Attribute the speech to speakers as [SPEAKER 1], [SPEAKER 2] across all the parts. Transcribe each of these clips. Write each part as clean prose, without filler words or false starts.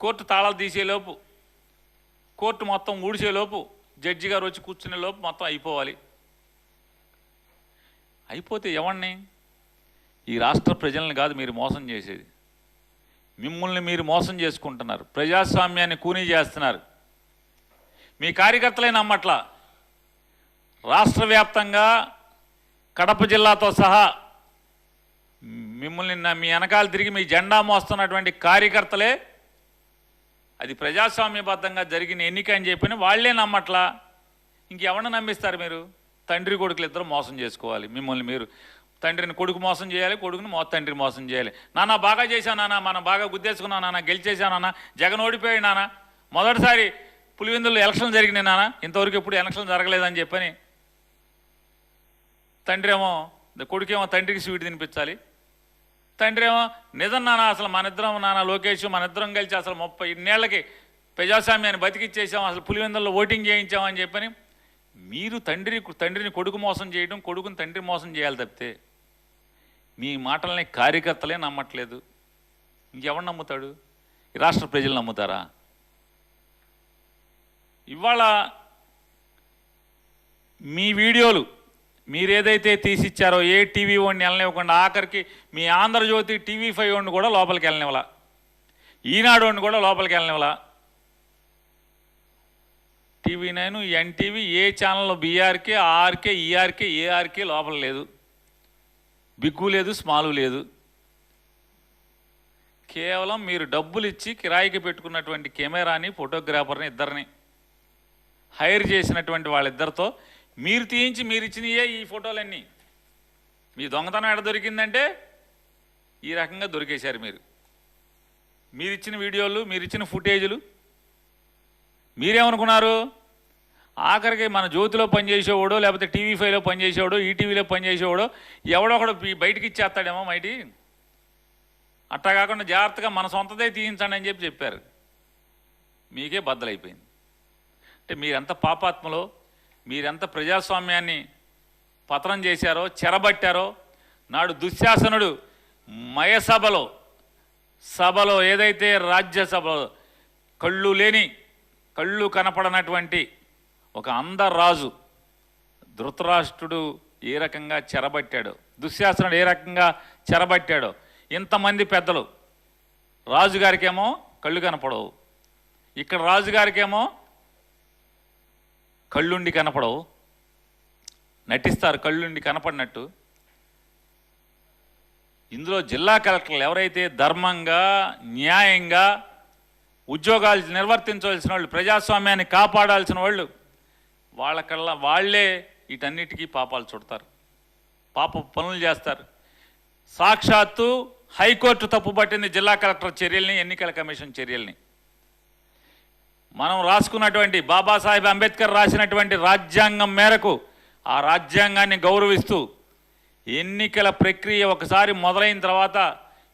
[SPEAKER 1] Court తాళాలు తీసేలోపు, court మొత్తం ఊడిసేలోపు, judge గారు వచ్చి కూర్చునే లోపు మొత్తం అయిపోవాలి. అయిపోతే ఎవరిని? ఈ రాష్ట్ర ప్రజల్ని కాదు మీరు మోసం చేసేది, మిమ్మల్ని మీరు మోసం చేసుకుంటున్నారు. ప్రజాస్వామ్యాన్ని కూనీ చేస్తున్నారు. మీ కార్యకర్తలే నమ్మట్లా. రాష్ట్ర వ్యాప్తంగా కడప జిల్లాతో సహా మిమ్మల్ని మీ వెనకాల తిరిగి మీ జెండా మోస్తున్నటువంటి కార్యకర్తలే అది ప్రజాస్వామ్యబద్ధంగా జరిగిన ఎన్నిక అని చెప్పిన వాళ్లే నమ్మట్లా. ఇంకెవరిని నమ్మిస్తారు మీరు? తండ్రి కొడుకులు ఇద్దరు మోసం చేసుకోవాలి మిమ్మల్ని మీరు. తండ్రిని కొడుకు మోసం చేయాలి, కొడుకుని తండ్రి మోసం చేయాలి. నాన్న బాగా చేశాను నాన్న, మనం బాగా గుద్దేసుకున్నాం నాన్న, గెలిచేశాను నాన్న, జగన్ ఓడిపోయాడు నాన్న, మొదటిసారి పులివెందుల్లో ఎలక్షన్ జరిగినాయి నాన్న, ఇంతవరకు ఎప్పుడు ఎలక్షన్ జరగలేదని చెప్పని తండ్రి ఏమో, కొడుకేమో తండ్రికి స్వీట్ తినిపించాలి. తండ్రి ఏమో నిజం నాన్న, అసలు మన ఇద్దరం నాన్న లోకేష్ మన ఇద్దరం కలిసి అసలు 30 ఏళ్ళకి ప్రజాస్వామ్యాన్ని బతికిచ్చేసాం, అసలు పులివెందుల్లో ఓటింగ్ చేయించామని చెప్పని మీరు తండ్రిని కొడుకు మోసం చేయడం, కొడుకుని తండ్రి మోసం చేయాలి తప్పితే మీ మాటల్ని కార్యకర్తలే నమ్మట్లేదు. ఇంకెవరు నమ్ముతాడు? ఈ రాష్ట్ర ప్రజలు నమ్ముతారా? ఇవాళ మీ వీడియోలు మీరేదైతే తీసిచ్చారో ఏ టీవీ వాడిని వెళ్ళనివ్వకుండా, ఆఖరికి మీ ఆంధ్రజ్యోతి TV5 వాడిని కూడా లోపలికి వెళ్ళనివ్వాల, ఈనాడు వాడిని కూడా లోపలికి వెళ్ళనివ్వాల, TV9 NTV ఏ ఛానల్లో BRK RK ERK ARK లోపల లేదు, బిగ్గు లేదు, స్మాలు లేదు. కేవలం మీరు డబ్బులు ఇచ్చి కిరాయికి పెట్టుకున్నటువంటి కెమెరాని, ఫోటోగ్రాఫర్ని ఇద్దరిని హైర్ చేసినటువంటి వాళ్ళిద్దరితో మీరు తీయించి మీరు ఇచ్చినయే ఈ ఫోటోలన్నీ. మీ దొంగతనం ఎక్కడ దొరికిందంటే ఈ రకంగా దొరికేశారు మీరు. మీరిచ్చిన వీడియోలు, మీరిచ్చిన ఫుటేజీలు మీరేమనుకున్నారు? ఆఖరికి మన జ్యోతిలో పనిచేసేవాడో, లేకపోతే TV5లో పనిచేసేవాడో, ఈటీవీలో పనిచేసేవాడో ఎవడొకడు బయటికి ఇచ్చేస్తాడేమో మైటి, అట్టా కాకుండా జాగ్రత్తగా మన సొంతదే తీయించండి అని చెప్పారు. మీకే బద్దలైపోయింది. అంటే మీరెంత పాపాత్మలో, మీరెంత ప్రజాస్వామ్యాన్ని పతనం చేశారో, చెరబట్టారో. నాడు దుశ్శాసనుడు సభలో ఏదైతే రాజ్యసభలో కళ్ళు కనపడనటువంటి ఒక అందరాజు ధృతరాష్ట్రుడు ఏ రకంగా చెరబట్టాడో, దుశ్శాసనుడు ఏ రకంగా చెరబట్టాడో, ఇంతమంది పెద్దలు, రాజుగారికేమో కళ్ళు కనపడవు, ఇక్కడ రాజుగారికేమో కళ్ళుండి కనపడవు, నటిస్తారు కళ్ళుండి కనపడినట్టు. ఇందులో జిల్లా కలెక్టర్లు ఎవరైతే ధర్మంగా, న్యాయంగా ఉద్యోగాలు నిర్వర్తించవలసిన వాళ్ళు, ప్రజాస్వామ్యాన్ని కాపాడాల్సిన వాళ్ళు, వాళ్ళే వీటన్నిటికీ పాపాలు చుడతారు, పాప పనులు చేస్తారు. సాక్షాత్తు హైకోర్టు తప్పుపట్టింది జిల్లా కలెక్టర్ చర్యల్ని, ఎన్నికల కమిషన్ చర్యల్ని. మనం రాసుకున్నటువంటి బాబాసాహెబ్ అంబేద్కర్ రాసినటువంటి రాజ్యాంగం మేరకు ఆ రాజ్యాంగాన్ని గౌరవిస్తూ ఎన్నికల ప్రక్రియ ఒకసారి మొదలైన తర్వాత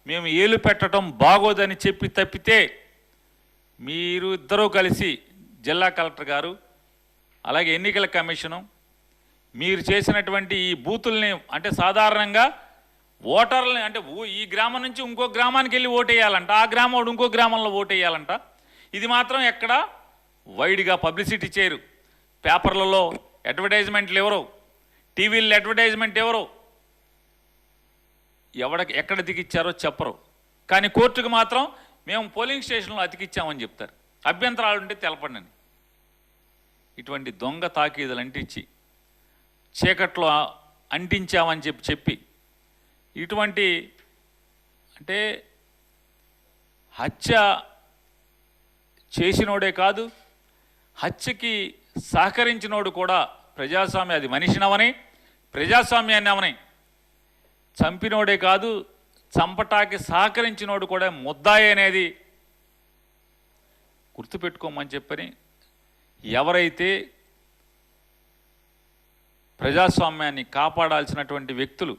[SPEAKER 1] మేము ఏలు పెట్టడం బాగోదని చెప్పి తప్పితే మీరు ఇద్దరూ కలిసి జిల్లా కలెక్టర్ గారు అలాగే ఎన్నికల కమిషను మీరు చేసినటువంటి ఈ బూతుల్ని, అంటే సాధారణంగా ఓటర్లని, అంటే ఈ గ్రామం నుంచి ఇంకో గ్రామానికి వెళ్ళి ఓటేయాలంట, ఆ గ్రామం ఇంకో గ్రామంలో ఓటేయాలంట. ఇది మాత్రం ఎక్కడ వైడ్గా పబ్లిసిటీ చేయరు. పేపర్లలో అడ్వర్టైజ్మెంట్లు ఎవరో, టీవీల్లో అడ్వర్టైజ్మెంట్ ఎవరో, ఎక్కడ దిగిచ్చారో చెప్పరు. కానీ కోర్టుకు మాత్రం మేము పోలింగ్ స్టేషన్లో అతికిచ్చామని చెప్తారు, అభ్యంతరాలు ఉంటే తెలపండి. ఇటువంటి దొంగ తాకీదులు అంటించి చీకట్లో అంటించామని చెప్పి ఇటువంటి, అంటే హత్య చేసినోడే కాదు, హత్యకి సహకరించినోడు కూడా ప్రజాస్వామ్యం, అది మనిషినవని ప్రజాస్వామ్యాన్ని అవని, చంపినోడే కాదు చంపటానికి సహకరించినోడు కూడా ముద్దాయి అనేది గుర్తుపెట్టుకోమని చెప్పని ఎవరైతే ప్రజాస్వామ్యాన్ని కాపాడాల్సినటువంటి వ్యక్తులు,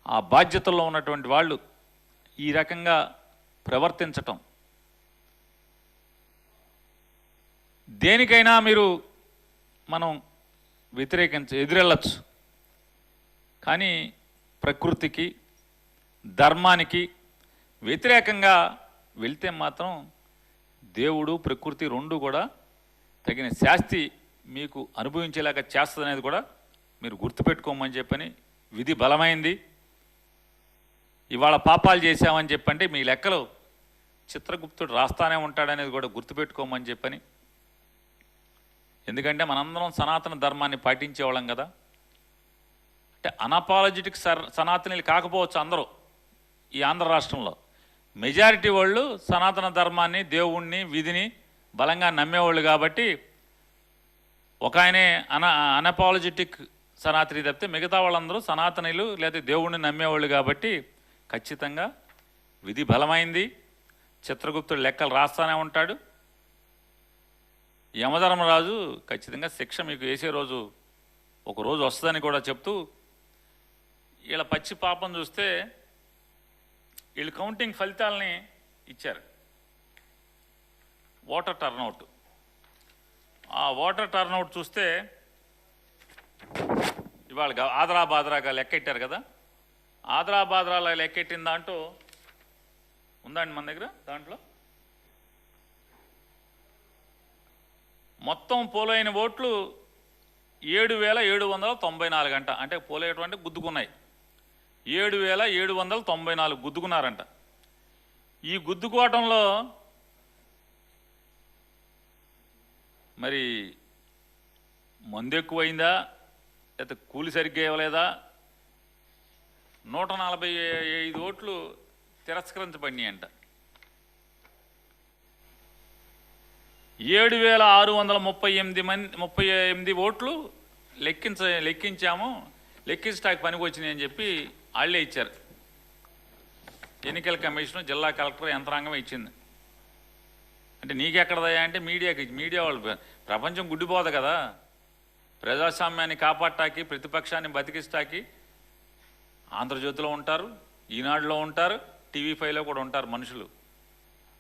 [SPEAKER 1] ఆ బాధ్యతల్లో ఉన్నటువంటి వాళ్ళు ఈ రకంగా ప్రవర్తించటం, దేనికైనా మనం ఎదురెళ్ళచ్చు. కానీ ప్రకృతికి, ధర్మానికి వ్యతిరేకంగా వెళ్తే మాత్రం దేవుడు ప్రకృతి రెండు కూడా తగిన శాస్తి మీకు అనుభవించేలాగా చేస్తుందనేది కూడా మీరు గుర్తుపెట్టుకోమని చెప్పని, విధి బలమైంది. ఇవాళ పాపాలు చేశామని చెప్పంటే మీ లెక్కలు చిత్రగుప్తుడు రాస్తానే ఉంటాడనేది కూడా గుర్తుపెట్టుకోమని చెప్పని. ఎందుకంటే మనందరం సనాతన ధర్మాన్ని పాటించేవాళ్ళం కదా. అంటే అనాపాలజెటిక్ సనాతనీలు కాకపోవచ్చు అందరూ ఈ ఆంధ్ర రాష్ట్రంలో. మెజారిటీ వాళ్ళు సనాతన ధర్మాన్ని, దేవుణ్ణి, విధిని బలంగా నమ్మేవాళ్ళు కాబట్టి ఒక ఆయనే అనాపాలజెటిక్ సనాతని తప్పితే మిగతా వాళ్ళందరూ సనాతనీయులు లేదా దేవుణ్ణి నమ్మేవాళ్ళు కాబట్టి ఖచ్చితంగా విధి బలమైంది. చిత్రగుప్తుడు లెక్కలు రాస్తానే ఉంటాడు. యమధర్మరాజు ఖచ్చితంగా శిక్ష మీకు వేసే రోజు ఒక రోజు వస్తుందని కూడా చెప్తూ, వీళ్ళ పచ్చి పాపం చూస్తే వీళ్ళు కౌంటింగ్ ఫలితాలని ఇచ్చారు. ఓటర్ టర్నౌట్, ఆ ఓటర్ టర్నౌట్ చూస్తే ఇవాళ ఆదరాబాదరాగా లెక్కెట్టారు కదా. ఆదరాబాదరాగా లెక్కెట్టిన దాంట్లో ఉందండి మన దగ్గర. దాంట్లో మొత్తం పోలైన ఓట్లు 7,794 అంట. అంటే పోలేటువంటి గుద్దుకున్నాయి 7,794 గుద్దుకున్నారంట. ఈ గుద్దుకోవటంలో మరి మందు ఎక్కువైందా లేకపోతే కూలి సరిగ్గా ఇవ్వలేదా, 145 ఓట్లు తిరస్కరించబడినాయి అంట. 7,638 ఓట్లు లెక్కించాము, లెక్కించడానికి పనికి వచ్చినాయి అని చెప్పి వాళ్ళే ఇచ్చారు. ఎన్నికల కమిషన్, జిల్లా కలెక్టర్ యంత్రాంగం ఇచ్చింది. అంటే నీకెక్కడదయా అంటే మీడియా వాళ్ళు, ప్రపంచం గుడ్డిపోదు కదా. ప్రజాస్వామ్యాన్ని కాపాడటానికి, ప్రతిపక్షాన్ని బతికిస్తాకి ఆంధ్రజ్యోతిలో ఉంటారు, ఈనాడులో ఉంటారు, TV5లో కూడా ఉంటారు మనుషులు.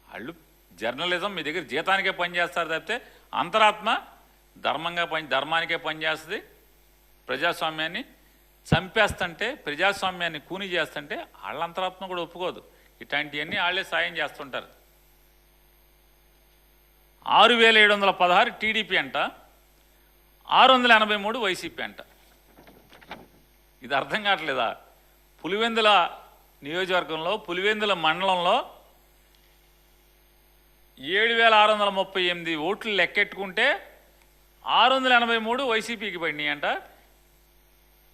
[SPEAKER 1] వాళ్ళు జర్నలిజం మీ దగ్గర జీతానికే పనిచేస్తారు తప్పితే అంతరాత్మ ధర్మానికే పనిచేస్తుంది. ప్రజాస్వామ్యాన్ని చంపేస్తుంటే, ప్రజాస్వామ్యాన్ని కూని చేస్తుంటే వాళ్ళ అంతరాత్మ కూడా ఒప్పుకోదు. ఇట్లాంటివన్నీ వాళ్ళే సాయం చేస్తుంటారు. 6,716 టీడీపీ అంట, 683 వైసీపీ అంట. ఇది అర్థం కావట్లేదా? పులివెందుల నియోజకవర్గంలో, పులివెందుల మండలంలో 7,638 ఓట్లు లెక్కెట్టుకుంటే 683 వైసీపీకి పడినాయి అంట,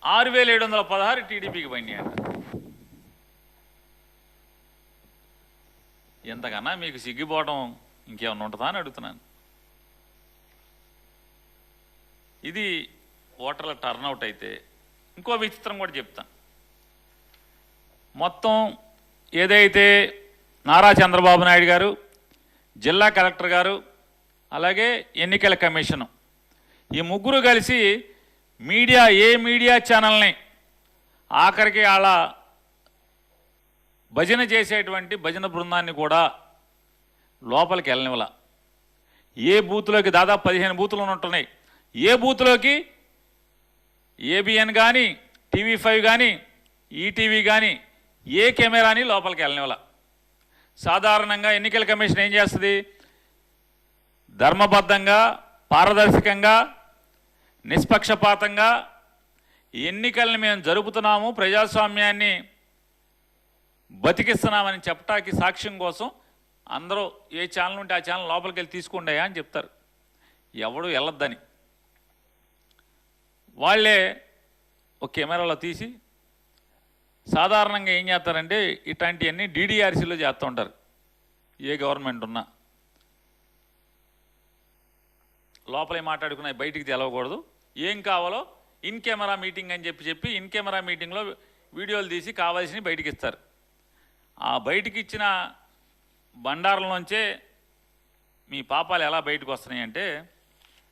[SPEAKER 1] 6,716 టీడీపీకి పడినాయి అంట. ఎంతకన్నా మీకు సిగ్గిపోవడం ఇంకేమన్నా ఉంటుందా అని అడుగుతున్నాను. ఇది ఓటర్ల టర్నౌట్ అయితే. ఇంకో విచిత్రం కూడా చెప్తాను. మొత్తం ఏదైతే నారా చంద్రబాబు నాయుడు గారు, జిల్లా కలెక్టర్ గారు, అలాగే ఎన్నికల కమిషను, ఈ ముగ్గురు కలిసి ఏ మీడియా ఛానల్ని ఆఖరికి వాళ్ళ భజన చేసేటువంటి భజన బృందాన్ని కూడా లోపలికి వెళ్ళనివ్వాల. ఏ బూత్లోకి, దాదాపు 15 బూతులు ఉంటున్నాయి, ఏ బూత్లోకి ABN కానీ, TV5 కానీ, ఈటీవీ కానీ ఏ కెమెరాని లోపలికి వెళ్ళనివ్వాల. సాధారణంగా ఎన్నికల కమిషన్ ఏం చేస్తుంది? ధర్మబద్ధంగా, పారదర్శకంగా, నిష్పక్షపాతంగా ఎన్నికల్ని మేము జరుపుతున్నాము, ప్రజాస్వామ్యాన్ని బతికిస్తున్నామని చెప్పటానికి సాక్ష్యం కోసం అందరూ ఏ ఛానల్ ఉంటే ఆ ఛానల్ లోపలికి వెళ్ళి తీసుకుంటాయా అని చెప్తారు. ఎవడు వెళ్ళొద్దని వాళ్ళే ఒక కెమెరాలో తీసి, సాధారణంగా ఏం చేస్తారంటే ఇట్లాంటివన్నీ DDRCలో చేస్తూ ఉంటారు. ఏ గవర్నమెంట్ ఉన్నా లోపలే మాట్లాడుకున్నాయి, బయటికి తెలవకూడదు. ఏం కావాలో ఇన్ కెమెరా మీటింగ్ అని చెప్పి ఇన్ కెమెరా మీటింగ్లో వీడియోలు తీసి కావాల్సినవి బయటికి ఇస్తారు. ఆ బయటికి ఇచ్చిన బండారంలోంచే మీ పాపాలు ఎలా బయటకు వస్తున్నాయి అంటే,